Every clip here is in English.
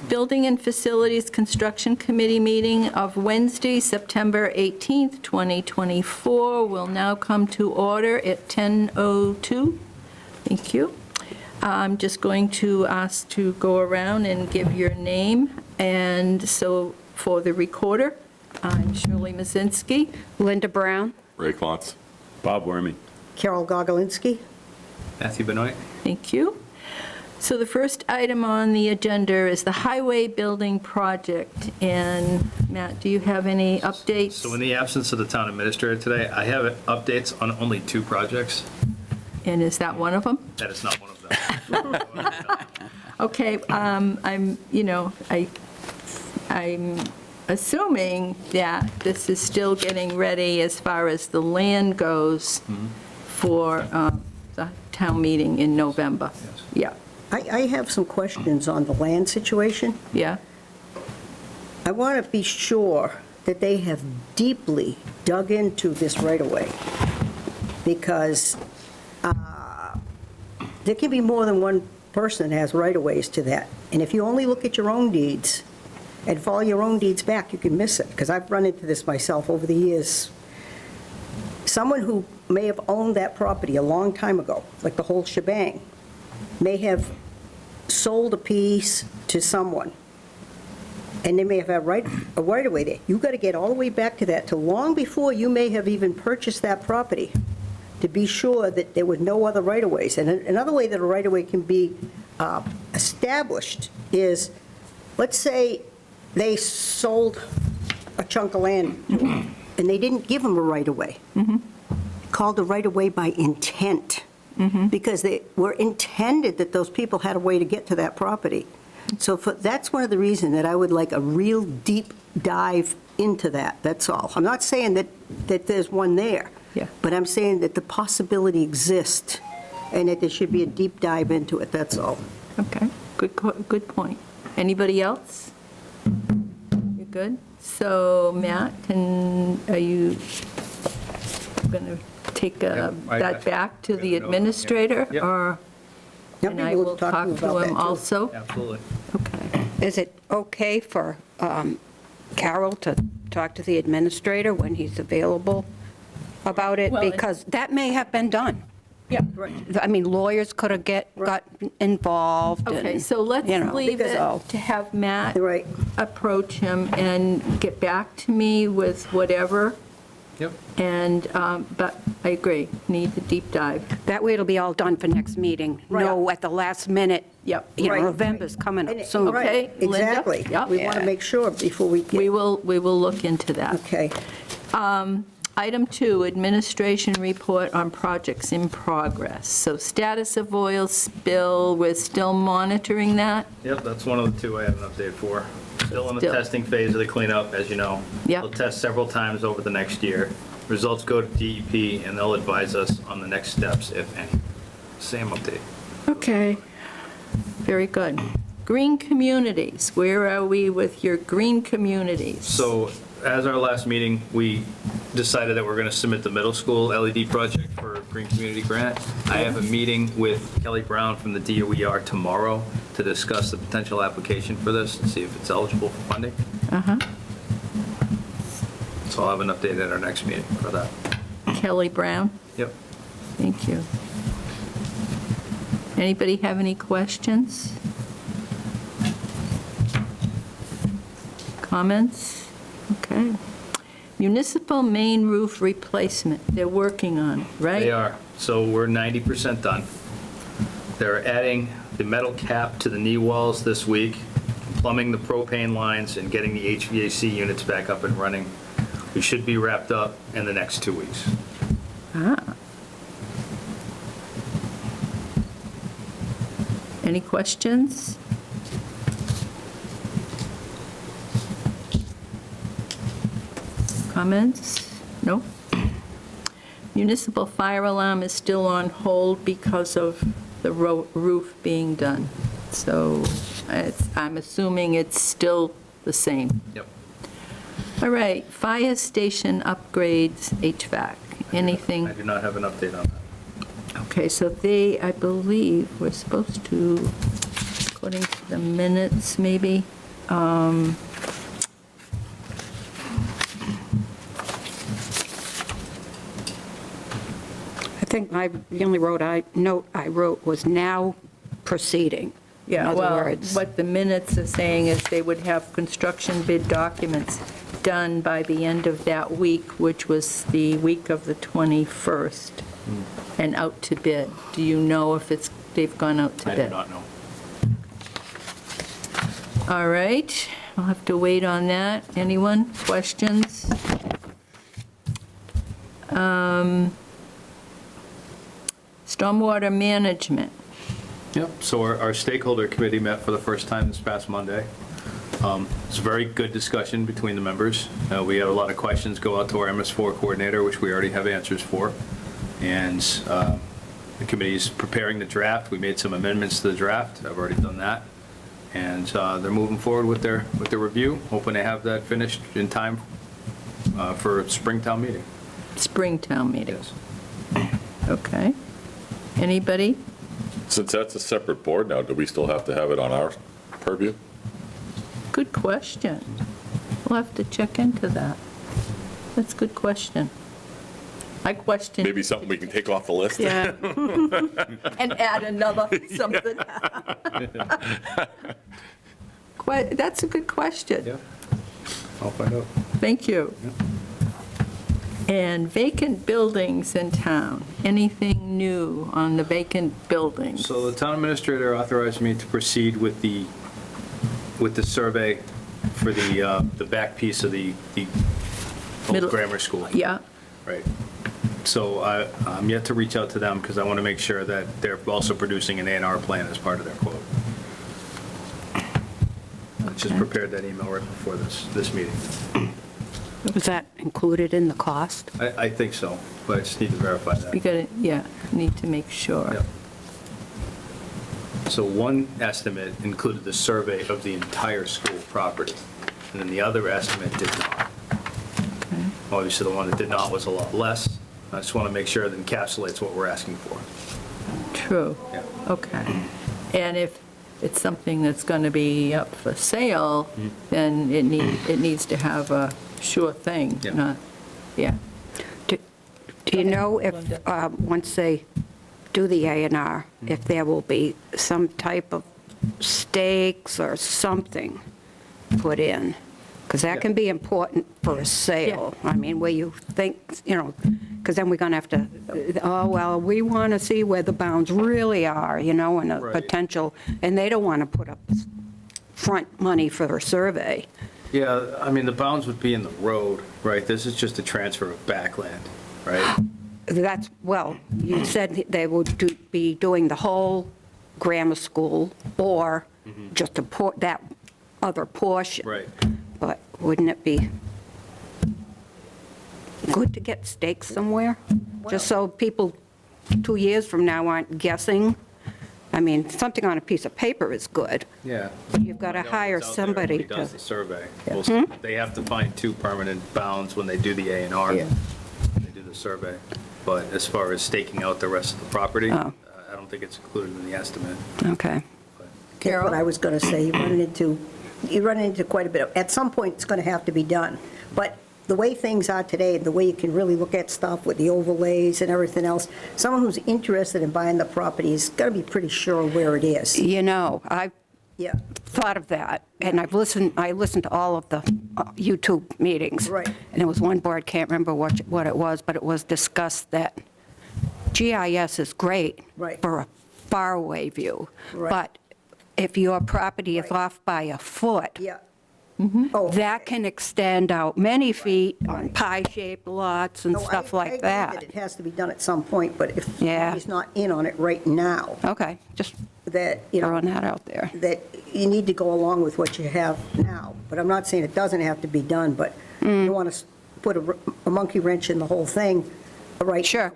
Building and Facilities Construction Committee meeting of Wednesday, September 18th, 2024 will now come to order at 10:02. Thank you. I'm just going to ask to go around and give your name, and so for the recorder, I'm Shirley Mazinski. Linda Brown. Ray Klontz. Bob Wormy. Carol Gogolinski. Matthew Benoit. Thank you. So the first item on the agenda is the highway building project. And Matt, do you have any updates? So in the absence of the town administrator today, I have updates on only 2 projects. And is that one of them? That is not one of them. Okay, I'm assuming that this is still getting ready as far as the land goes for the town meeting in November. Yeah, I have some questions on the land situation. yeah, I want to be sure that they have deeply dug into this right-of-way, because there can be more than one person that has right-of-ways to that. And if you only look at your own deeds and follow your own deeds back, you can miss it, because I've run into this myself over the years. Someone who may have owned that property a long time ago, like the whole shebang, may have sold a piece to someone, and they may have had a right-of-way there. You've got to get all the way back to that, to long before you may have even purchased that property, to be sure that there were no other right-of-ways. And another way that a right-of-way can be established is, let's say they sold a chunk of land to them, and they didn't give them a right-of-way. Called a right-of-way by intent, because they were intended that those people had a way to get to that property. So that's one of the reasons that I would like a real deep dive into that, that's all. I'm not saying that there's one there, Yeah. but I'm saying that the possibility exists, and that there should be a deep dive into it, that's all. okay, good point. Anybody else? You're good? So Matt, are you going to take that back to the administrator? Yep. Or, Yep, and I we'll will talk talk about to that, him too. also? Absolutely. Okay. Is it okay for Carol to talk to the administrator when he's available about it? Well, Because that may have been done. Yeah. I mean, lawyers could have got involved. Okay, and, so let's you know, leave it so- to have Matt Right. approach him and get back to me with whatever. Yep. And, but I agree, need the deep dive. That way it'll be all done for next meeting. No, at the last minute. Yep. You know, Right. November's coming up And- soon. right, Okay, Linda? Exactly. Yep. We want to make sure before we We get, will look into that. okay. Item 2, administration report on projects in progress. So status of oil spill, we're still monitoring that? Yep, that's one of the 2 I have an update for. Still in the Still. testing phase of the cleanup, as you know. Yep. They'll test several times over the next year. Results go to DEP, and they'll advise us on the next steps, if any. Same update. Okay, very good. Green communities, where are we with your green communities? So, as our last meeting, we decided that we're going to submit the middle school LED project for Green Community Grant. I have a meeting with Kelly Brown from the DOER tomorrow to discuss the potential application for this and see if it's eligible for funding. Uh-huh. So I'll have an update at our next meeting for that. Kelly Brown, Yep. thank you. Anybody have any questions? Comments? Okay. Municipal main roof replacement, they're working on it, right? They are. So we're 90% done. They're adding the metal cap to the knee walls this week, plumbing the propane lines, and getting the HVAC units back up and running. We should be wrapped up in the next 2 weeks. Ah. Any questions? Comments? No? Municipal fire alarm is still on hold because of the roof being done. So I'm assuming it's still the same. Yep. All right, fire station upgrades, HVAC, anything? I do not have an update on that. Okay, so they, I believe, we're supposed to according to the minutes, maybe. I think the only note I wrote was now proceeding. In Yeah, other well, words. what the minutes are saying is they would have construction bid documents done by the end of that week, which was the week of the 21st, and out to bid. Do you know if they've gone out to I bid? do not know. All right, I'll have to wait on that. Anyone? Questions? Stormwater management. Yep, so our stakeholder committee met for the first time this past Monday. It's a very good discussion between the members. We had a lot of questions go out to our MS4 coordinator, which we already have answers for. And the committee's preparing the draft. We made some amendments to the draft. I've already done that. And they're moving forward with their review, hoping to have that finished in time for Springtown meeting. Springtown meeting. Yes. Okay. Anybody? Since that's a separate board now, do we still have to have it on our purview? Good question. We'll have to check into that. That's a good question. I question. Maybe something we can take off the list? Yeah. And add another something. That's a good question. Yeah, I'll find out. Thank you. And vacant buildings in town. Anything new on the vacant buildings? So the town administrator authorized me to proceed with the survey for the back piece of the Middle- old grammar school. Yeah, Right. So I'm yet to reach out to them because I want to make sure that they're also producing an A&R plan as part of their quote. I just Okay. prepared that email right before this meeting. Was that included in the cost? I think so, but I just need to verify that. we gotta, yeah, need to make sure. Yep. So one estimate included the survey of the entire school property, and then the other estimate did not. Okay. Obviously, the one that did not was a lot less. I just want to make sure it encapsulates what we're asking for. True. Yeah. Okay. And if it's something that's going to be up for sale, then it needs to have a sure thing, Yeah. not, yeah. Do you know if, once they do the A&R, if there will be some type of stakes or something put in? Because that can be important for a sale. I mean, where you think, because then we're going to have to, oh, well, we want to see where the bounds really are, and a Right. potential, and they don't want to put up front money for a survey. Yeah, I mean, the bounds would be in the road, right? This is just a transfer of backland, right? That's, well, you said they would be doing the whole grammar school or just that other portion. Right. But wouldn't it be good to get stakes somewhere? Just so people 2 years from now aren't guessing? I mean, something on a piece of paper is good. Yeah. You've got to hire somebody He does to, the survey. Yeah. Well, They have to find 2 permanent bounds when they do the A&R. Yeah. They do the survey. But as far as staking out the rest of the property, Oh. I don't think it's included in the estimate. okay. That's what I was going to say. You run into quite a bit at some point, it's going to have to be done. But the way things are today, the way you can really look at stuff with the overlays and everything else, someone who's interested in buying the property is going to be pretty sure where it is. I Yeah, thought of that, and I listened to all of the YouTube meetings. Right. And there was one board, can't remember what it was, but it was discussed that GIS is great Right. for a faraway view. Right. But if your property is Right. off by a foot, yeah. Mm-hmm. Oh, that can extend out many feet on pie-shaped lots and no, stuff I like agree that. It has to be done at some point, but if Yeah. he's not in on it right now, Okay, just that, throwing that out there. that you need to go along with what you have now. But I'm not saying it doesn't have to be done, but you want to put a monkey wrench in the whole thing, right? Sure.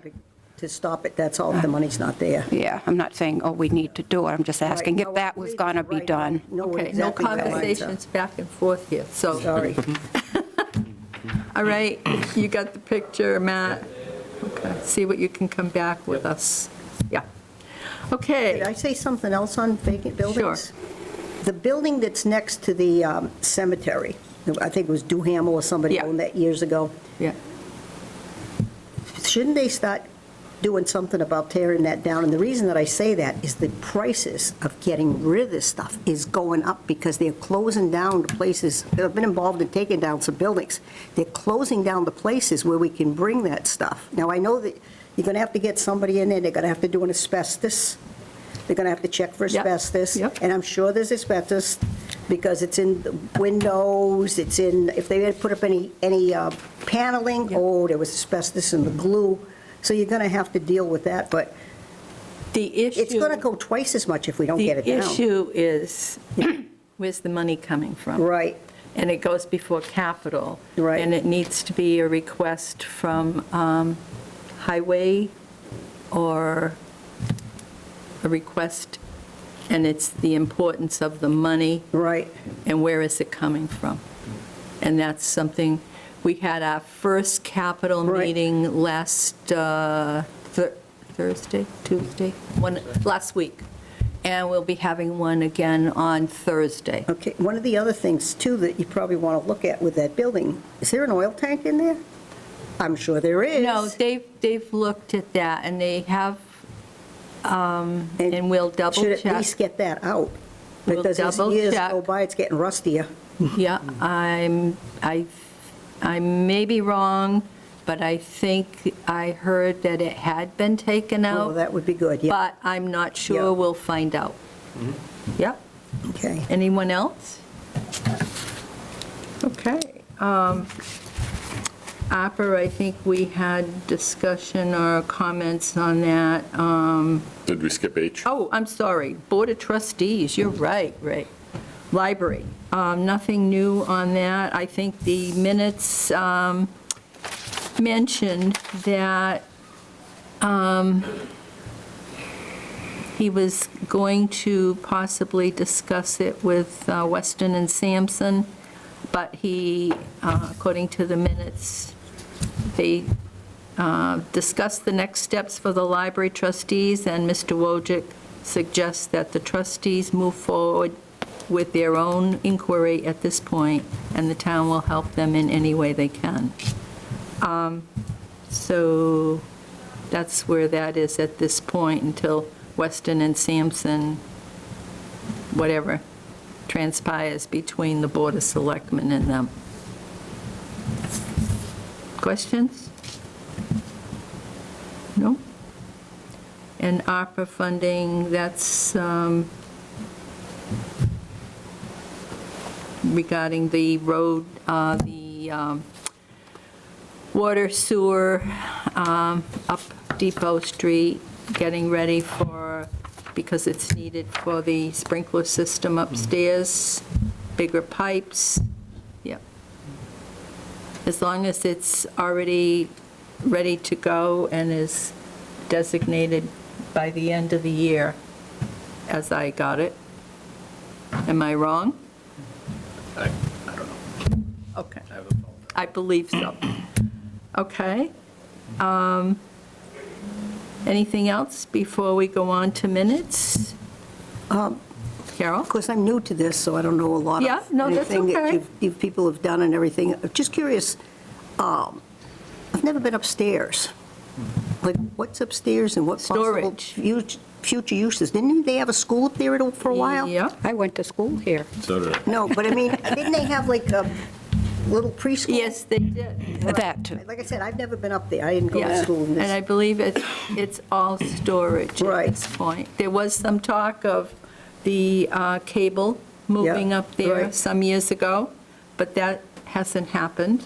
To stop it, that's all, if the money's not there. Yeah, I'm not saying, oh, we need to do it, I'm just asking Right. if that was going to be Right. done. Know what Okay, no exactly the lines are. conversations back and forth here, so, Sorry. all right, you got the picture, Matt? Okay, see what you can come back with us. Yeah. Did Okay, I say something else on vacant buildings? The building that's next to the cemetery, I think it was Duhamel or somebody Yeah. owned that years ago. yeah. Shouldn't they start doing something about tearing that down? And the reason that I say that is the prices of getting rid of this stuff is going up because they're closing down the places. I've been involved in taking down some buildings. They're closing down the places where we can bring that stuff. Now, I know that you're going to have to get somebody in there, they're going to have to do an asbestos. They're going to have to check for Yep, asbestos. yep. And I'm sure there's asbestos because it's in the windows, it's in, if they had put up any paneling, Yep. oh, there was asbestos in the glue. So you're going to have to deal with that, but The issue. it's going to go twice as much if we don't get it The down. issue is, where's the money coming from? Right, And it goes before capital. Right. And it needs to be a request from highway or a request, and it's the importance of the money right. and where is it coming from? And that's something, we had our first capital Right. meeting last Thursday, Tuesday, last week. And we'll be having one again on Thursday. Okay, one of the other things too that you probably want to look at with that building, is there an oil tank in there? I'm sure there is. No, they've looked at that, and they have, and we'll double Should at check. least get that out. We'll Because as double years check. go by, it's getting rustier. Yeah, I may be wrong, but I think I heard that it had been taken Oh, out, that would be good, yeah. but I'm not Yeah. sure. We'll find out. Yep. Okay. Anyone else? Okay. Opera, I think we had discussion or comments on that. Did we skip H? Oh, I'm sorry, Board of Trustees, you're right, Ray. Library, nothing new on that. I think the minutes mentioned that he was going to possibly discuss it with Weston and Sampson, but he, according to the minutes, they discussed the next steps for the library trustees, and Mr. Wojcik suggests that the trustees move forward with their own inquiry at this point, and the town will help them in any way they can. So that's where that is at this point until Weston and Sampson, whatever transpires between the Board of Selectmen and them. Questions? No? And ARPA funding, that's regarding the road, the water sewer up Depot Street, getting ready for, because it's needed for the sprinkler system upstairs, bigger pipes, yep. As long as it's already ready to go and is designated by the end of the year, as I got it. Am I wrong? I don't know. Okay. I haven't followed that. I believe so. Okay. Anything else before we go on to minutes? Carol? Of course, I'm new to this, so I don't know a lot of Yeah, no, that's anything that okay. you people have done and everything. I'm just curious, I've never been upstairs. Like, what's upstairs and what possible Storage. future uses? Didn't they have a school up there for a while? Yeah. I went to school here. So did I. No, but I mean, didn't they have like a little preschool? Yes, they did. That too. Like I said, I've never been up there. I didn't go to Yeah, school in and I this. believe it's all storage at Right. this point. There was some talk of the cable moving Yeah, up there right. some years ago, but that hasn't happened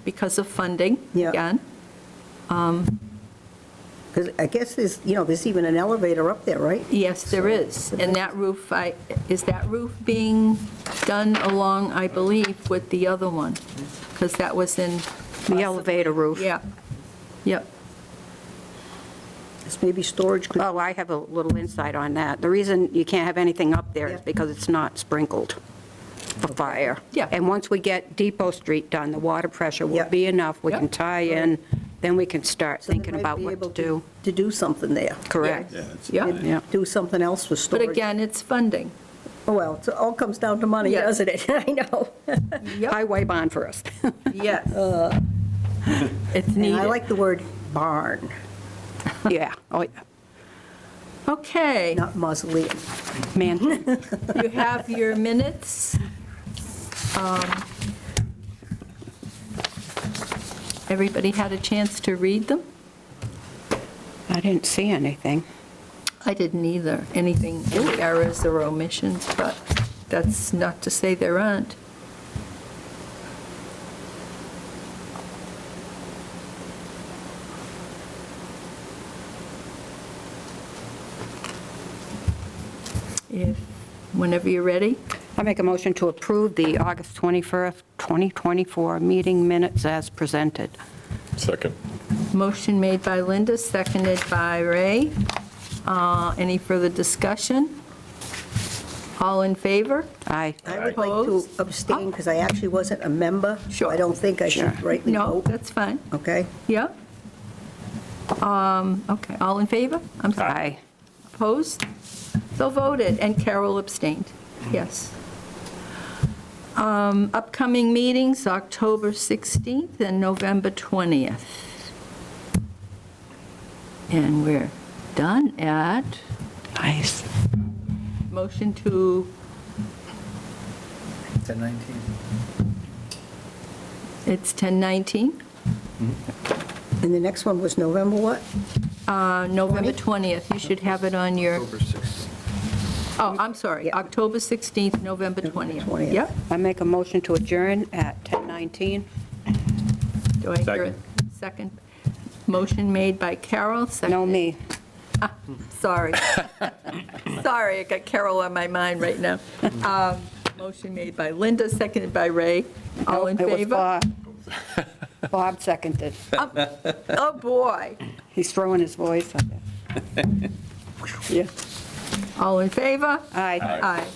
because of funding, Yeah. again. Because I guess there's even an elevator up there, right? Yes, there is. And that roof, is that roof being done along, I believe, with the other one? Because that was in, The elevator roof. yeah, yep. It's maybe storage could, Oh, I have a little insight on that. The reason you can't have anything up there is Yeah. because it's not sprinkled for fire. Yeah. And once we get Depot Street done, the water pressure will Yeah. be enough. We Yeah. can tie in then we can start So they thinking might about be what able to do. To do something there. Correct. Yeah, Yeah. Do something else with but storage. again, it's funding. Oh, well, it all comes down to money, Yes. doesn't it? I know. Yep, Highway bond first. yes. It's And needed. I like the word barn, Yeah, oh, yeah. Okay, not mausoleum. Man, you have your minutes. Everybody had a chance to read them? I didn't see anything. I didn't either, anything, any errors or omissions, but that's not to say there aren't. If, whenever you're ready. I make a motion to approve the August 21st, 2024 meeting minutes as presented. Second. Motion made by Linda, seconded by Ray. Any further discussion? All in favor? Aye. I would like to Opposed? abstain because I actually wasn't a member. so Sure. I don't think I should Sure. rightly No, vote, that's fine. okay? Yeah? Okay, all in favor? I'm sorry. Aye. Opposed? So voted, and Carol abstained. Yes. Upcoming meetings, October 16th and November 20th. And we're done at, Nice. motion to, 10:19. it's 10:19? And the next one was November what? November 20th, you should have it on your, October 16th. oh, I'm sorry, Yeah. October 16th, November 20th. 20th. Yep. I make a motion to adjourn at 10:19. Do I hear a Second. second? Motion made by Carol, second. No, me. Sorry. Sorry, I got Carol on my mind right now. Motion made by Linda, seconded by Ray. All in Nope, it was favor? Bob. Bob seconded. Oh, boy. He's throwing his voice on there. Yeah. All in favor? Aye. Aye.